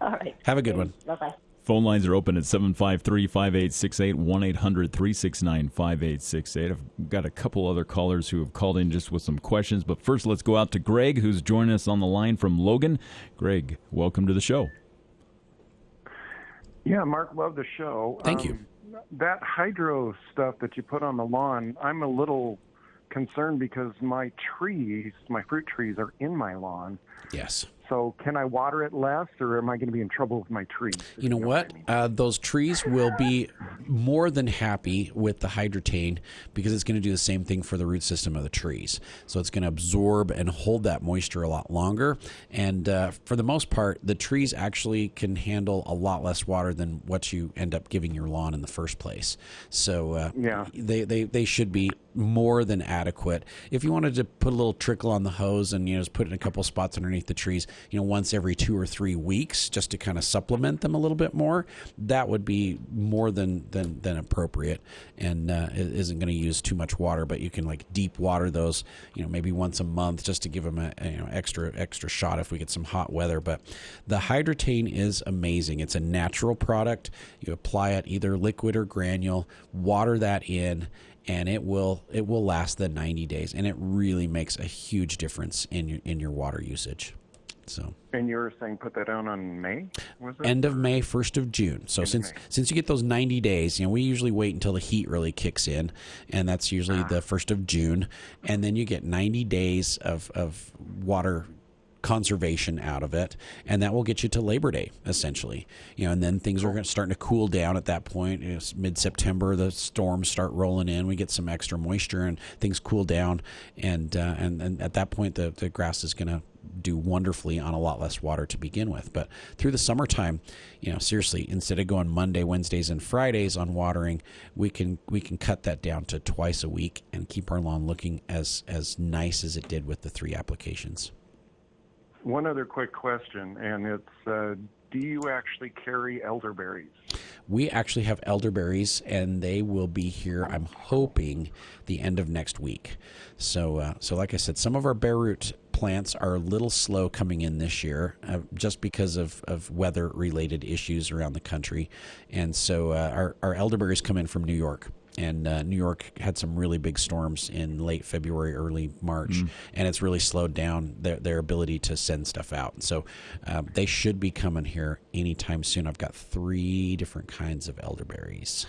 All right. Have a good one. Bye-bye. Phone lines are open at 753-5868, 1-800-369-5868. I've got a couple other callers who have called in just with some questions. But first, let's go out to Greg, who's joining us on the line from Logan. Greg, welcome to the show. Yeah, Mark, love the show. Thank you. That hydro stuff that you put on the lawn, I'm a little concerned because my fruit trees are in my lawn. Yes. So can I water it less, or am I going to be in trouble with my trees? You know what? Those trees will be more than happy with the hydrotane because it's going to do the same thing for the root system of the trees. So it's going to absorb and hold that moisture a lot longer. And for the most part, the trees actually can handle a lot less water than what you end up giving your lawn in the first place. So they should be more than adequate. If you wanted to put a little trickle on the hose and just put it in a couple spots underneath the trees, once every 2 or 3 weeks, just to kind of supplement them a little bit more, that would be more than appropriate, and it isn't going to use too much water. But you can deep water those, maybe once a month, just to give them a extra shot if we get some hot weather. But the hydrotane is amazing. It's a natural product. You apply it either liquid or granule, water that in, and it will last the 90 days, and it really makes a huge difference in your water usage. So. And you were saying put that down on May? Was it? End of May, 1st of June. So since you get those 90 days, we usually wait until the heat really kicks in, and that's usually the 1st of June, and then you get 90 days of water conservation out of it, and that will get you to Labor Day essentially. And then things are starting to cool down at that point. It's mid-September, the storms start rolling in, we get some extra moisture and things cool down, and at that point the grass is going to do wonderfully on a lot less water to begin with. But through the summertime, seriously, instead of going Monday, Wednesdays, and Fridays on watering, we can cut that down to twice a week and keep our lawn looking as nice as it did with the 3 applications. One other quick question, and it's do you actually carry elderberries? We actually have elderberries, and they will be here, I'm hoping, the end of next week. So like I said, some of our bare root plants are a little slow coming in this year, just because of weather-related issues around the country. And so our elderberries come in from New York. And New York had some really big storms in late February, early March, and it's really slowed down their ability to send stuff out. So they should be coming here anytime soon. I've got 3 different kinds of elderberries.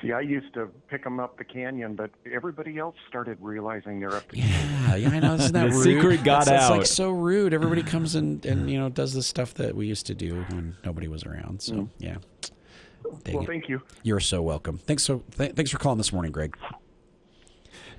See, I used to pick them up the canyon, but everybody else started realizing they're up the Yeah, I know. Isn't that The rude? secret got It's out. like so rude. Everybody comes and does the stuff that we used to do when nobody was around. So, yeah. Well, thank you. You're so welcome. Thanks for calling this morning, Greg.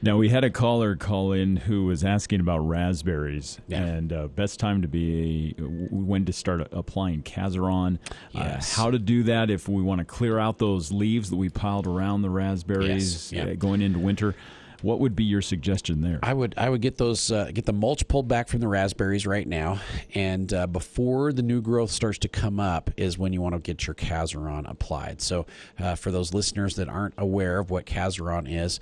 Now, we had a caller call in who was asking about raspberries and best time to be when to start applying Cazaron. Yes. How to do that if we want to clear out those leaves that we piled around the raspberries going into winter. What would be your suggestion there? I would get those get the mulch pulled back from the raspberries right now, and before the new growth starts to come up is when you want to get your Cazaron applied. So for those listeners that aren't aware of what Cazaron is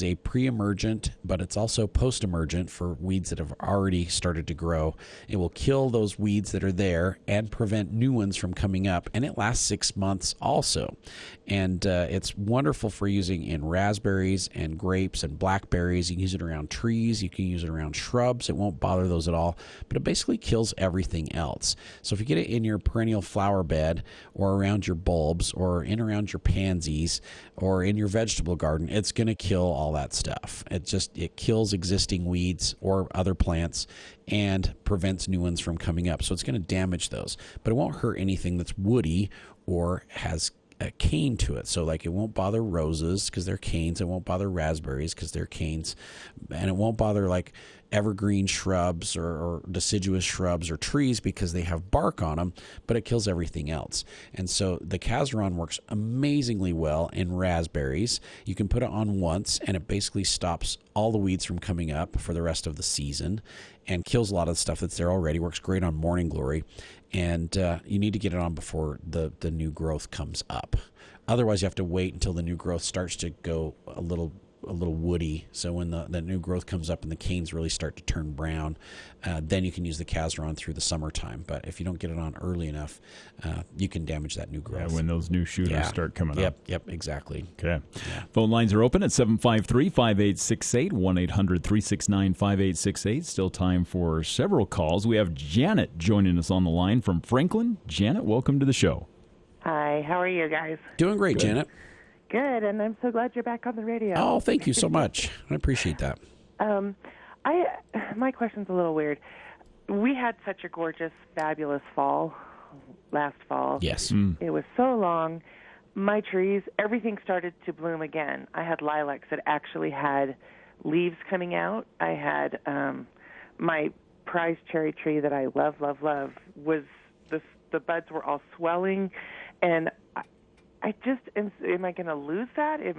a pre-emergent, but it's also post-emergent for weeds that have already started to grow. It will kill those weeds that are there and prevent new ones from coming up, and it lasts 6 months also. And it's wonderful for using in raspberries and grapes and blackberries. You can use it around trees. You can use it around shrubs. It won't bother those at all, but it basically kills everything else. So if you get it in your perennial flower bed or around your bulbs or in around your pansies or in your vegetable garden, it's going to kill all that stuff. It kills existing weeds or other plants and prevents new ones from coming up. So it's going to damage those, but it won't hurt anything that's woody or has a cane to it. So like it won't bother roses because they're canes. It won't bother raspberries because they're canes. And it won't bother like evergreen shrubs or deciduous shrubs or trees because they have bark on them, but it kills everything else. And so the Cazaron works amazingly well in raspberries. You can put it on once and it basically stops all the weeds from coming up for the rest of the season and kills a lot of the stuff that's there already. Works great on morning glory. And you need to get it on before the new growth comes up. Otherwise, you have to wait until the new growth starts to go a little woody. So when the new growth comes up and the canes really start to turn brown, then you can use the Cazaron through the summertime. But if you don't get it on early enough, you can damage that new growth. Yeah, when those new shooters start coming up. Yep, exactly. Okay. Yeah. Phone lines are open at 753-5868, 1-800-369-5868. Still time for several calls. We have Janet joining us on the line from Franklin. Janet, welcome to the show. Hi, how are you guys? Doing great, Janet. Good, and I'm so glad you're back on the radio. Oh, thank you so much. I appreciate that. My question's a little weird. We had such a gorgeous, fabulous fall last fall. Yes. It was so long. My trees, everything started to bloom again. I had lilacs that actually had leaves coming out. I had my prize cherry tree that I love, was the buds were all swelling, and I just, am I going to lose that? I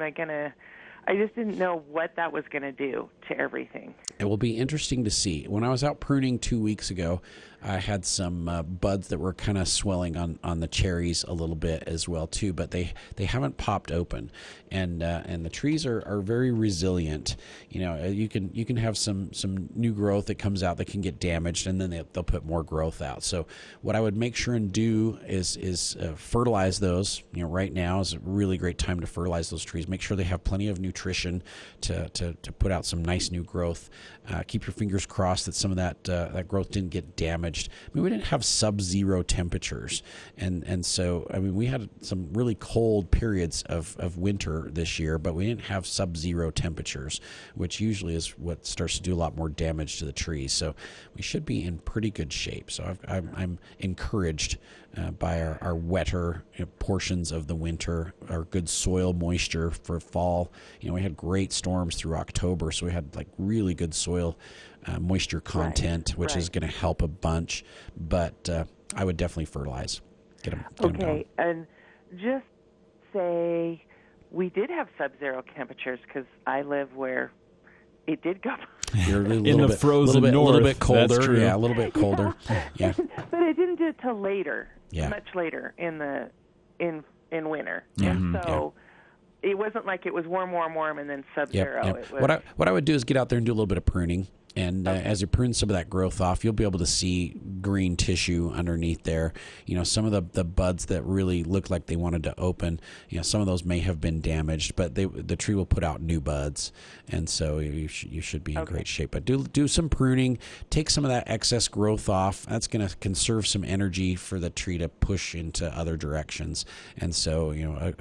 just didn't know what that was going to do to everything. It will be interesting to see. When I was out pruning 2 weeks ago, I had some buds that were kind of swelling on the cherries a little bit as well too, but they haven't popped open, and the trees are very resilient. You know, you can have some new growth that comes out that can get damaged, and then they'll put more growth out. So what I would make sure and do is fertilize those. You know, right now is a really great time to fertilize those trees. Make sure they have plenty of nutrition to put out some nice new growth. Keep your fingers crossed that some of that growth didn't get damaged. I mean, we didn't have sub-zero temperatures, and so I mean we had some really cold periods of winter this year, but we didn't have sub-zero temperatures, which usually is what starts to do a lot more damage to the trees. So we should be in pretty good shape. So I'm encouraged by our wetter portions of the winter, our good soil moisture for fall. You know, we had great storms through October, so we had like really good soil moisture content, which is going to help a bunch. But I would definitely fertilize. Get them okay, and just say we did have sub-zero temperatures because I live where it did go. You're in the frozen north, a little bit colder. That's true. Yeah, a little bit colder. Yeah, but it didn't do it till later. Yeah. Much later in winter, Mm-hmm. and so. Yeah. It wasn't like it was warm, and then sub-zero. Yep. It was... What I would do is get out there and do a little bit of pruning. And as you prune some of that growth off, you'll be able to see green tissue underneath there. Some of the buds that really look like they wanted to open, some of those may have been damaged, but the tree will put out new buds. And so you should be in great shape. But do some pruning, take some of that excess growth off. That's going to conserve some energy for the tree to push into other directions. And so, a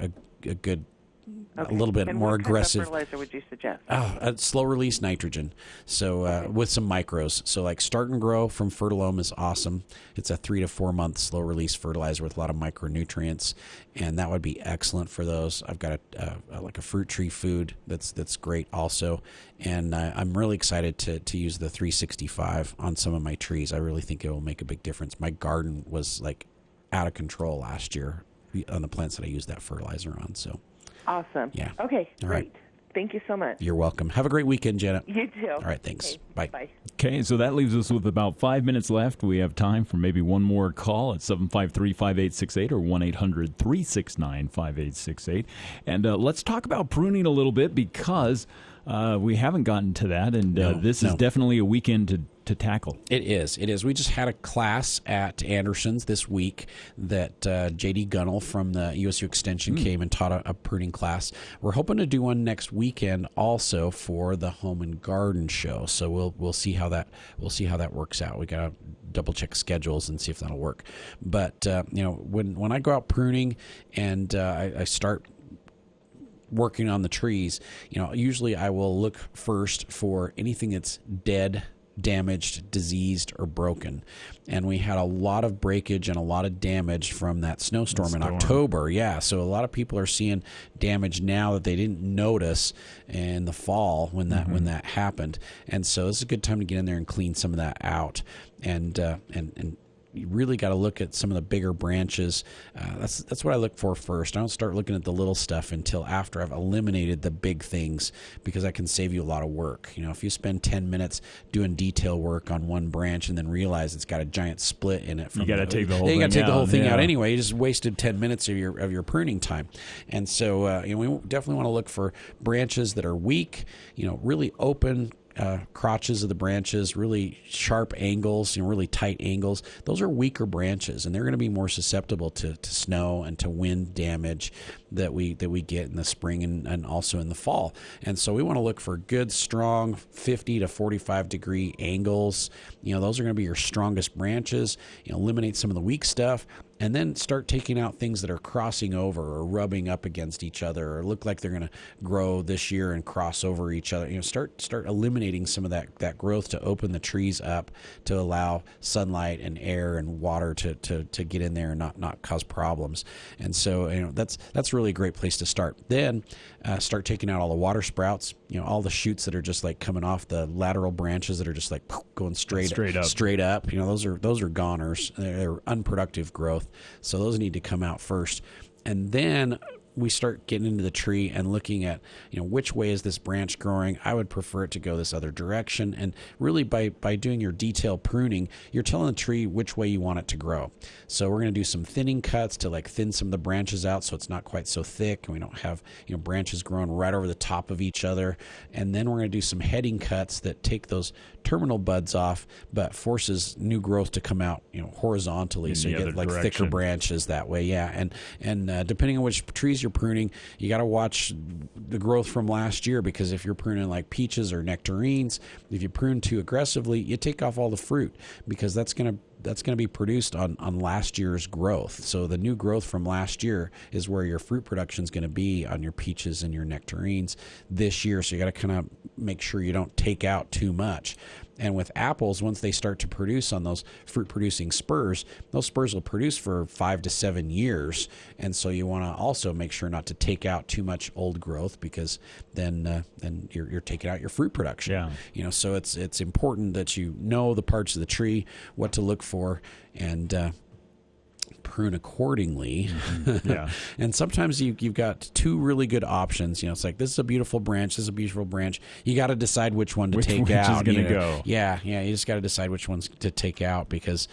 good... Okay. A little bit and more what aggressive. What kind of fertilizer would you suggest? Slow release nitrogen. So with some micros. So like Start and Grow from Fertilome is awesome. It's a 3 to 4 month slow release fertilizer with a lot of micronutrients, and that would be excellent for those. I've got a fruit tree food that's great also, and I'm really excited to use the 365 on some of my trees. I really think it will make a big difference. My garden was like out of control last year on the plants that I used that fertilizer on. So. Awesome. Yeah. Okay, All great. right. Thank you so much. You're welcome. Have a great weekend, Janet. You too. All right, thanks. Okay. Bye. Bye. Okay, so that leaves us with about 5 minutes left. We have time for maybe one more call at 753-5868 or 1-800-369-5868. And let's talk about pruning a little bit because we haven't gotten to that, and this is definitely a weekend to tackle. It is. We just had a class at Anderson's this week that J.D. Gunnell from the USU Extension came and taught a pruning class. We're hoping to do one next weekend also for the Home and Garden Show. So we'll see how that works out. We got to double check schedules and see if that'll work. But when I go out pruning and I start working on the trees, usually I will look first for anything that's dead, damaged, diseased, or broken. And we had a lot of breakage and a lot of damage from that snowstorm in October. Yeah, so a lot of people are seeing damage now that they didn't notice in the fall when that happened. And so this is a good time to get in there and clean some of that out. And you really got to look at some of the bigger branches. That's what I look for first. I don't start looking at the little stuff until after I've eliminated the big things, because I can save you a lot of work. If you spend 10 minutes doing detail work on one branch and then realize it's got a giant split in it, you got to take the whole thing out. You got to take the whole thing out anyway. You just wasted 10 minutes of your pruning time. And so we definitely want to look for branches that are weak, really open crotches of the branches, really sharp angles, really tight angles. Those are weaker branches, and they're going to be more susceptible to snow and to wind damage that we get in the spring and also in the fall. And so we want to look for good, strong 50 to 45 degree angles. Those are going to be your strongest branches. Eliminate some of the weak stuff, and then start taking out things that are crossing over or rubbing up against each other or look like they're going to grow this year and cross over each other. Start eliminating some of that growth to open the trees up to allow sunlight and air and water to get in there and not cause problems. And so that's really a great place to start. Then start taking out all the water sprouts, all the shoots that are just like coming off the lateral branches that are just like going straight up. Those are goners. They're unproductive growth. So those need to come out first. And then we start getting into the tree and looking at, which way is this branch growing? I would prefer it to go this other direction. And really by doing your detailed pruning, you're telling the tree which way you want it to grow. So we're going to do some thinning cuts to thin some of the branches out so it's not quite so thick and we don't have, branches growing right over the top of each other. And then we're going to do some heading cuts that take those terminal buds off but forces new growth to come out, horizontally. So you get thicker branches that way. Yeah. And depending on which trees you're pruning, you got to watch the growth from last year, because if you're pruning like peaches or nectarines, if you prune too aggressively, you take off all the fruit, because that's going to be produced on last year's growth. So the new growth from last year is where your fruit production is going to be on your peaches and your nectarines this year. So you got to kind of make sure you don't take out too much. And with apples, once they start to produce on those fruit-producing spurs, those spurs will produce for 5 to 7 years. And so you want to also make sure not to take out too much old growth, because then you're taking out your fruit production. Yeah. So it's important that you know the parts of the tree, what to look for, and prune accordingly. Yeah. And sometimes you've got two really good options. It's like, this is a beautiful branch, this is a beautiful branch. You got to decide which one to take out. Which is going to go. Yeah, you just got to decide which ones to take out, because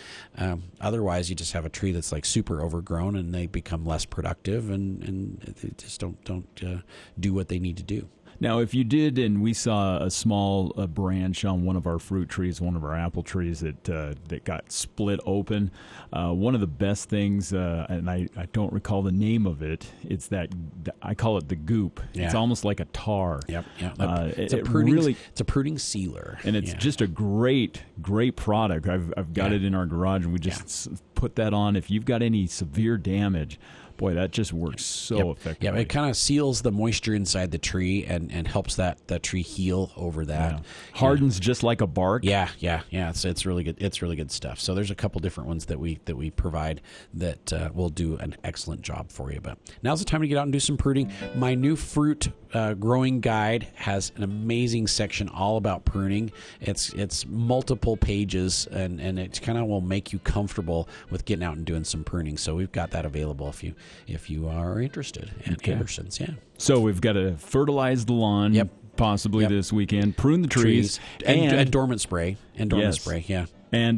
otherwise you just have a tree that's like super overgrown and they become less productive and they just don't do what they need to do. Now, if you did, and we saw a small branch on one of our fruit trees, one of our apple trees that got split open, one of the best things, and I don't recall the name of it, it's I call it the goop. Yeah. It's almost like a tar. Yep. It's a pruning sealer. And it's just a great product. I've got it in our garage, and we just put that on. If you've got any severe damage, boy, that just works so effectively. Yeah, it kind of seals the moisture inside the tree and helps that tree heal over that. Yeah. Hardens just like a bark. Yeah. It's really good. It's really good stuff. So there's a couple different ones that we provide that will do an excellent job for you. But now's the time to get out and do some pruning. My new fruit growing guide has an amazing section all about pruning. It's multiple pages, and it kind of will make you comfortable with getting out and doing some pruning. So we've got that available if you are interested. And Anderson's, So we've got to fertilize the lawn, possibly this weekend, prune the trees, and dormant spray. And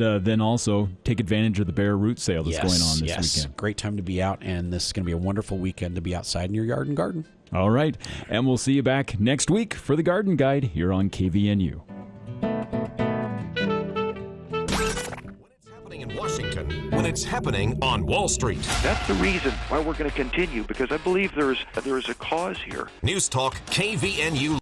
then also take advantage of the bare root sale that's going on this weekend. Great time to be out, and this is going to be a wonderful weekend to be outside in your yard and garden. All right, and we'll see you back next week for the Garden Guide here on KVNU. When it's happening on Wall Street. That's the reason why we're going to continue, because I believe there is a cause here. News Talk KVNU.